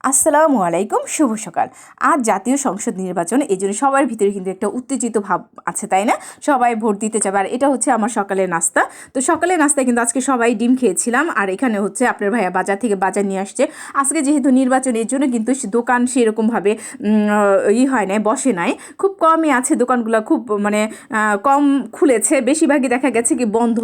আসসালামু আলাইকুম, শুভ সকাল। আজ জাতীয় সংসদ নির্বাচন, এই জন্য সবার ভিতরে কিন্তু একটা উত্তেজিত ভাব আছে, তাই না? সবাই ভোট দিতে যাবে, আর এটা হচ্ছে আমার সকালের নাস্তা। তো সকালের নাস্তায় কিন্তু আজকে সবাই ডিম খেয়েছিলাম, আর এখানে হচ্ছে আপনার ভাইয়া বাজার থেকে বাজার নিয়ে আসছে। আজকে যেহেতু নির্বাচন, এর জন্য কিন্তু দোকান সেরকমভাবে হয় নাই, বসে নাই, খুব কমই আছে দোকানগুলো, খুব মানে কম খুলেছে, বেশিরভাগই দেখা গেছে কি বন্ধ।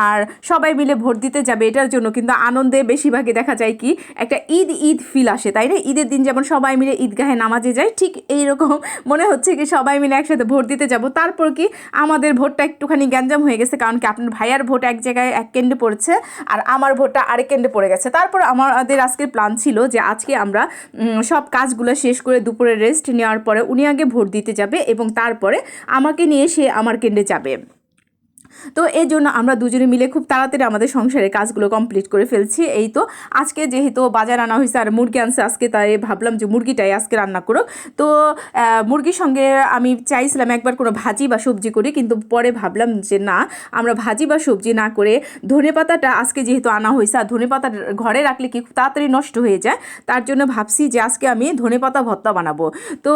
আর সবাই মিলে ভোট দিতে যাবে, এটার জন্য কিন্তু আনন্দে বেশিরভাগই দেখা যায় কি একটা ঈদ ঈদ ফিল আসে, তাই না? ঈদের দিন যেমন সবাই মিলে ঈদগাহে নামাজে যায়, ঠিক এইরকম মনে হচ্ছে কি সবাই মিলে একসাথে ভোট দিতে যাব। তারপর কি আমাদের ভোটটা একটুখানি গ্যাঞ্জাম হয়ে গেছে, কারণ কি আপনার ভাইয়ার ভোট এক জায়গায় এক কেন্দ্রে পড়েছে, আর আমার ভোটটা আরেক কেন্দ্রে পড়ে গেছে। তারপর আমাদের আজকের প্ল্যান ছিল যে আজকে আমরা সব কাজগুলো শেষ করে দুপুরে রেস্ট নেওয়ার পরে উনি আগে ভোট দিতে যাবে এবং তারপরে আমাকে নিয়ে সে আমার কেন্দ্রে যাবে। তো এই জন্য আমরা দুজনে মিলে খুব তাড়াতাড়ি আমাদের সংসারের কাজগুলো কমপ্লিট করে ফেলছি। এই তো আজকে যেহেতু বাজার আনা হয়েছে আর মুরগি আনছে আজকে, তাই ভাবলাম যে মুরগিটাই আজকে রান্না করো। তো মুরগির সঙ্গে আমি চাইছিলাম একবার কোনো ভাজি বা সবজি করি, কিন্তু পরে ভাবলাম যে না, আমরা ভাজি বা সবজি না করে ধনেপাতাটা আজকে যেহেতু আনা হয়েছে, আর ধনেপাতা ঘরে রাখলে কি খুব তাড়াতাড়ি নষ্ট হয়ে যায়, তার জন্য ভাবছি যে আজকে আমি ধনেপাতা ভর্তা বানাবো। তো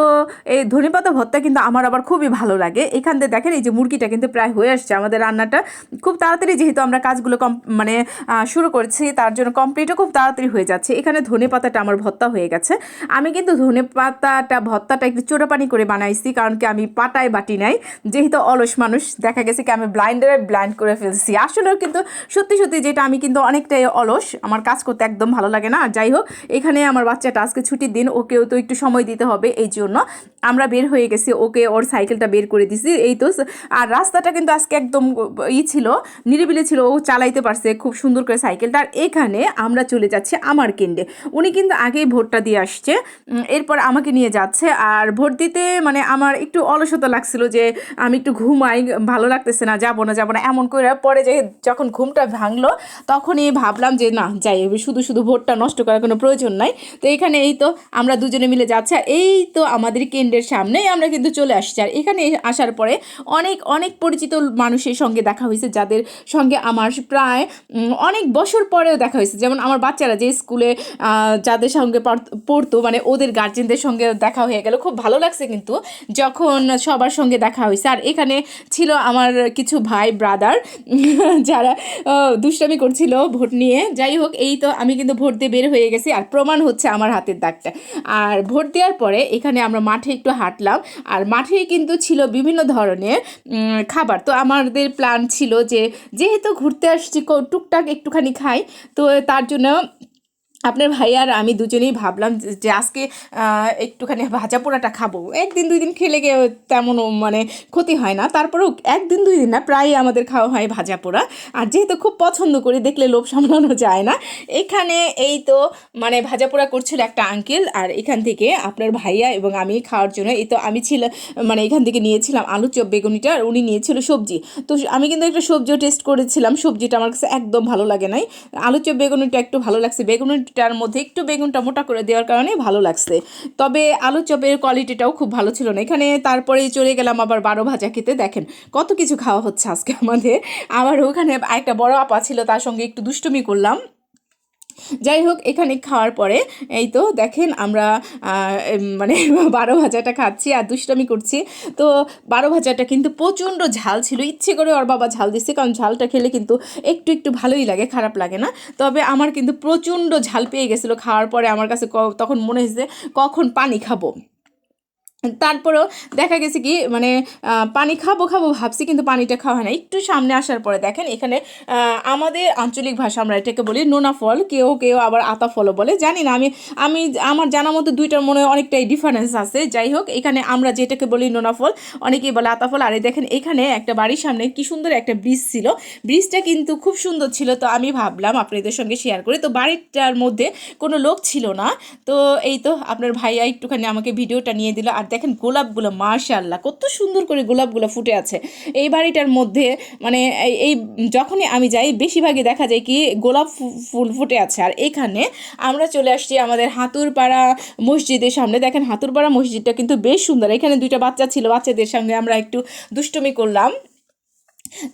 এই ধনেপাতা ভর্তা কিন্তু আমার আবার খুবই ভালো লাগে। এখান থেকে দেখেন এই যে মুরগিটা কিন্তু প্রায় হয়ে আসছে, আমাদের রান্নাটা খুব তাড়াতাড়ি যেহেতু আমরা কাজগুলো শুরু করছি, তার জন্য কমপ্লিটও খুব তাড়াতাড়ি হয়ে যাচ্ছে। এখানে ধনেপাতাটা আমার ভর্তা হয়ে গেছে। আমি কিন্তু ভর্তাটা একটু চোরাপানি করে বানাইছি, কারণ কি আমি পাটায় বাটি নাই, যেহেতু অলস মানুষ, দেখা গেছে কি আমি ব্লাইন্ড করে ফেলছি। আসলেও কিন্তু সত্যি সত্যি যেটা, আমি কিন্তু অনেকটাই অলস, আমার কাজ করতে একদম ভালো লাগে না। আর যাই হোক, এখানে আমার বাচ্চাটা আজকে ছুটির দিন, ওকেও তো একটু সময় দিতে হবে, এই জন্য আমরা বের হয়ে গেছি, ওকে ওর সাইকেলটা বের করে দিছি। এই তো, আর রাস্তাটা কিন্তু আজকে একদম ছিল, নিরিবিলি ছিল, ও চালাইতে পারছে খুব সুন্দর করে সাইকেলটা। আর এখানে আমরা চলে যাচ্ছি আমার কেন্দ্রে, উনি কিন্তু আগেই ভোটটা দিয়ে আসছে, এরপর আমাকে নিয়ে যাচ্ছে। আর ভোট দিতে মানে আমার একটু অলসতা লাগছিল, যে আমি একটু ঘুমাই, ভালো লাগতেছে না, যাবো না এমন করে। পরে যে যখন ঘুমটা ভাঙলো, তখনই ভাবলাম যে না যাই, শুধু শুধু ভোটটা নষ্ট করার কোনো প্রয়োজন নাই। তো এখানে এই তো আমরা দুজনে মিলে যাচ্ছি, আর এই তো আমাদের কেন্দ্রের সামনেই আমরা কিন্তু চলে আসছি। আর এখানে আসার পরে অনেক অনেক পরিচিত মানুষের সঙ্গে দেখা হয়েছে, যাদের সঙ্গে আমার প্রায় অনেক বছর পরেও দেখা হয়েছে। যেমন আমার বাচ্চারা যে স্কুলে যাদের সঙ্গে পড়তো, মানে ওদের গার্জেনদের সঙ্গে দেখা হয়ে গেল, খুব ভালো লাগছে কিন্তু যখন সবার সঙ্গে দেখা হয়েছে। আর এখানে ছিল আমার কিছু ভাই ব্রাদার যারা দুষ্টামি করছিল ভোট নিয়ে। যাই হোক, এই তো আমি কিন্তু ভোট দিয়ে বের হয়ে গেছি, আর প্রমাণ হচ্ছে আমার হাতের দাগটা। আর ভোট দেওয়ার পরে এখানে আমরা মাঠে একটু হাঁটলাম, আর মাঠেই কিন্তু ছিল বিভিন্ন ধরনের খাবার। তো আমাদের প্ল্যান ছিল যে যেহেতু ঘুরতে আসছি, টুকটাক একটুখানি খাই, তো তার জন্য আপনার ভাই আর আমি দুজনেই ভাবলাম যে আজকে একটুখানি ভাজা পোড়াটা খাবো। একদিন দুই দিন খেলে গিয়ে তেমনও মানে ক্ষতি হয় না, তারপরেও একদিন দুই দিন না, প্রায়ই আমাদের খাওয়া হয় ভাজা পোড়া। আর যেহেতু খুব পছন্দ করি, দেখলে লোভ সামলানো যায় না। এখানে এই তো মানে ভাজা পোড়া করছিল একটা আঙ্কেল, আর এখান থেকে আপনার ভাইয়া এবং আমি খাওয়ার জন্য এই তো আমি মানে এখান থেকে নিয়েছিলাম আলু চপ বেগুনিটা, আর উনি নিয়েছিল সবজি। তো আমি কিন্তু একটা সবজিও টেস্ট করেছিলাম, সবজিটা আমার কাছে একদম ভালো লাগে নাই। আলু চপ বেগুনিটা একটু ভালো লাগছে, বেগুনিটার মধ্যে একটু বেগুনটা মোটা করে দেওয়ার কারণে ভালো লাগছে। তবে আলু চপের কোয়ালিটিটাও খুব ভালো ছিল না। এখানে তারপরে চলে গেলাম আবার 12 ভাজা খেতে। দেখেন কত কিছু খাওয়া হচ্ছে আজকে আমাদের। আবার ওখানে একটা বড় আপা ছিল, তার সঙ্গে একটু দুষ্টুমি করলাম। যাই হোক, এখানে খাওয়ার পরে এই তো দেখেন আমরা মানে 12 ভাজাটা খাচ্ছি আর দুষ্টামি করছি। তো 12 ভাজাটা কিন্তু প্রচণ্ড ঝাল ছিল, ইচ্ছে করে ওর বাবা ঝাল দিচ্ছে, কারণ ঝালটা খেলে কিন্তু একটু একটু ভালোই লাগে, খারাপ লাগে না। তবে আমার কিন্তু প্রচণ্ড ঝাল পেয়ে গেছিলো খাওয়ার পরে, আমার কাছে তখন মনে হয়েছে কখন পানি খাবো। তারপরেও দেখা গেছে কি মানে পানি খাবো ভাবছি, কিন্তু পানিটা খাওয়া হয় না। একটু সামনে আসার পরে দেখেন এখানে আমাদের আঞ্চলিক ভাষা আমরা এটাকে বলি নোনা ফল, কেউ কেউ আবার আতা ফলও বলে, জানি না। আমি আমার জানার মতো দুইটার মনে অনেকটাই ডিফারেন্স আছে। যাই হোক, এখানে আমরা যেটাকে বলি নোনা ফল, অনেকেই বলে আতা ফল। আর দেখেন এখানে একটা বাড়ির সামনে কি সুন্দর একটা ব্রিজ ছিল, ব্রিজটা কিন্তু খুব সুন্দর ছিল। তো আমি ভাবলাম আপনাদের সঙ্গে শেয়ার করি। তো বাড়িটার মধ্যে কোনো লোক ছিল না। তো এই তো আপনার ভাইয়া একটুখানি আমাকে ভিডিওটা নিয়ে দিল। আর দেখেন গোলাপগুলো, মাশাআল্লাহ কত সুন্দর করে গোলাপগুলো ফুটে আছে এই বাড়িটার মধ্যে। মানে এই যখনই আমি যাই বেশিরভাগই দেখা যায় কি গোলাপ ফুল ফুটে আছে। আর এখানে আমরা চলে আসছি আমাদের হাতুরপাড়া মসজিদের সামনে। দেখেন হাতুরপাড়া মসজিদটা কিন্তু বেশ সুন্দর। এখানে দুইটা বাচ্চা ছিল, বাচ্চাদের সঙ্গে আমরা একটু দুষ্টুমি করলাম।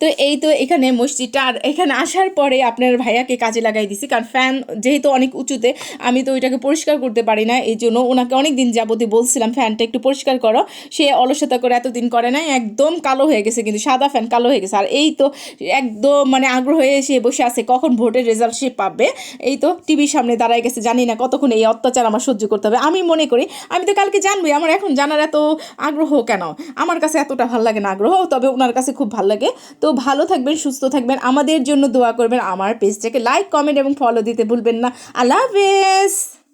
তো এই তো এখানে মসজিদটা, আর এখানে আসার পরে আপনার ভাইয়াকে কাজে লাগাই দিছি, কারণ ফ্যান যেহেতু অনেক উঁচুতে আমি তো ওইটাকে পরিষ্কার করতে পারি না, এই জন্য ওনাকে অনেক দিন যাবতীয় বলছিলাম ফ্যানটা একটু পরিষ্কার করো, সে অলসতা করে এতদিন করে নাই, একদম কালো হয়ে গেছে, কিন্তু সাদা ফ্যান কালো হয়ে গেছে। আর এই তো একদম মানে আগ্রহ হয়ে এসে বসে আছে কখন ভোটের রেজাল্ট সে পাবে। এই তো টিভির সামনে দাঁড়ায় গেছে, জানি না কতক্ষণ এই অত্যাচার আমার সহ্য করতে হবে। আমি মনে করি আমি তো কালকে জানবই, আমার এখন জানার এত আগ্রহ কেন, আমার কাছে এতটা ভালো লাগে না আগ্রহ, তবে ওনার কাছে খুব ভালো লাগে। তো ভালো থাকবেন, সুস্থ থাকবেন, আমাদের জন্য দোয়া করবেন, আমার পেজটাকে লাইক কমেন্ট এবং ফলো দিতে ভুলবেন না। আল্লাহ হাফেজ।